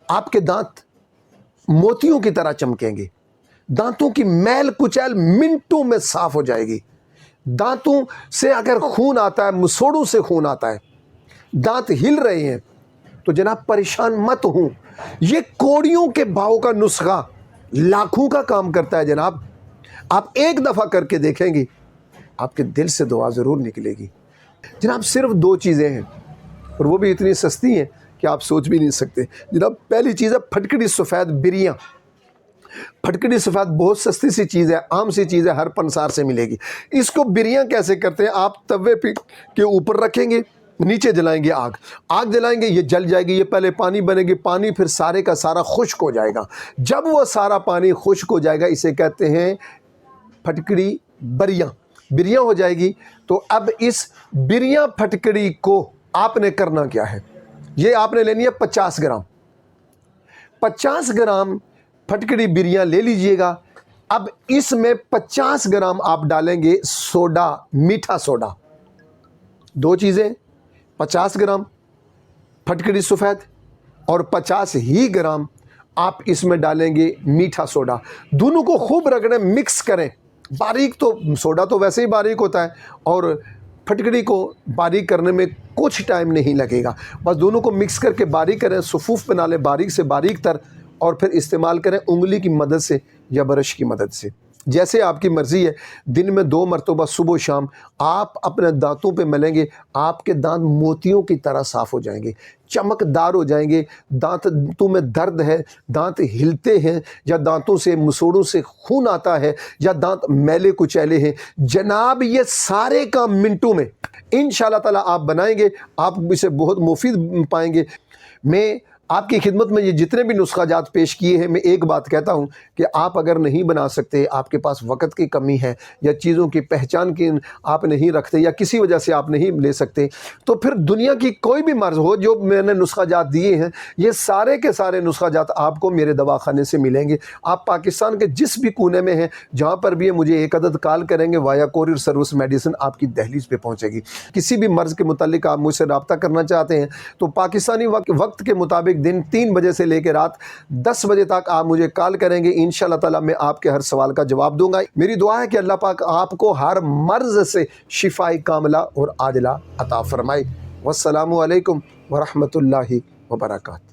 آپ کے دانت موتیوں کی طرح چمکیں گے، دانتوں کی میل کچیل منٹوں میں صاف ہو جائے گی۔ دانتوں سے اگر خون آتا ہے، مسوڑوں سے خون آتا ہے، دانت ہل رہے ہیں، تو جناب پریشان مت ہوں، یہ کوڑیوں کے بھاؤ کا نسخہ لاکھوں کا کام کرتا ہے جناب۔ آپ ایک دفعہ کر کے دیکھیں گے، آپ کے دل سے دعا ضرور نکلے گی۔ جناب صرف 2 چیزیں ہیں، اور وہ بھی اتنی سستی ہیں کہ آپ سوچ بھی نہیں سکتے۔ جناب پہلی چیز ہے پھٹکڑی سفید بریاں۔ پھٹکڑی سفید بہت سستی سی چیز ہے، عام سی چیز ہے، ہر پنسار سے ملے گی۔ اس کو بریاں کیسے کرتے ہیں؟ آپ توے پہ کے اوپر رکھیں گے، نیچے جلائیں گے آگ جلائیں گے، یہ جل جائے گی، یہ پہلے پانی بنے گی، پانی پھر سارے کا سارا خشک ہو جائے گا۔ جب وہ سارا پانی خشک ہو جائے گا، اسے کہتے ہیں پھٹکڑی بریاں ہو جائے گی۔ تو اب اس بریاں پھٹکڑی کو آپ نے کرنا کیا ہے؟ یہ آپ نے لینی ہے 50 گرام 50 گرام پھٹکڑی بریاں لے لیجئے گا۔ اب اس میں 50 گرام آپ ڈالیں گے سوڈا، میٹھا سوڈا۔ 2 چیزیں، 50 گرام پھٹکڑی سفید اور 50 ہی گرام آپ اس میں ڈالیں گے میٹھا سوڈا۔ دونوں کو خوب رگڑیں، مکس کریں باریک۔ تو سوڈا تو ویسے ہی باریک ہوتا ہے، اور پھٹکڑی کو باریک کرنے میں کچھ ٹائم نہیں لگے گا۔ بس دونوں کو مکس کر کے باریک کریں، صفوف بنا لیں باریک سے باریک تر، اور پھر استعمال کریں انگلی کی مدد سے یا برش کی مدد سے، جیسے آپ کی مرضی ہے۔ دن میں 2 مرتبہ صبح و شام آپ اپنے دانتوں پہ ملیں گے، آپ کے دانت موتیوں کی طرح صاف ہو جائیں گے، چمکدار ہو جائیں گے۔ دانتوں میں درد ہے، دانت ہلتے ہیں، یا دانتوں سے مسوڑوں سے خون آتا ہے، یا دانت میلے کچیلے ہیں، جناب یہ سارے کام منٹوں میں انشاءاللہ تعالیٰ آپ بنائیں گے، آپ اسے بہت مفید پائیں گے۔ میں آپ کی خدمت میں یہ جتنے بھی نسخہ جات پیش کیے ہیں، میں ایک بات کہتا ہوں کہ آپ اگر نہیں بنا سکتے، آپ کے پاس وقت کی کمی ہے، یا چیزوں کی پہچان کی آپ نہیں رکھتے، یا کسی وجہ سے آپ نہیں لے سکتے، تو پھر دنیا کی کوئی بھی مرض ہو جو میں نے نسخہ جات دیے ہیں، یہ سارے کے سارے نسخہ جات آپ کو میرے دواخانے سے ملیں گے۔ آپ پاکستان کے جس بھی کونے میں ہیں، جہاں پر بھی مجھے 1 عدد کال کریں گے، وایا کوریئر سروس میڈیسن آپ کی دہلیز پہ پہنچے گی۔ کسی بھی مرض کے متعلق آپ مجھ سے رابطہ کرنا چاہتے ہیں تو پاکستانی وقت کے مطابق دن 3 بجے سے لے کے رات 10 بجے تک آپ مجھے کال کریں گے، انشاءاللہ تعالیٰ میں آپ کے ہر سوال کا جواب دوں گا۔ میری دعا ہے کہ اللہ پاک آپ کو ہر مرض سے شفاء کاملہ اور عاجلہ عطا فرمائے۔ والسلام علیکم ورحمۃ اللہ وبرکاتہ۔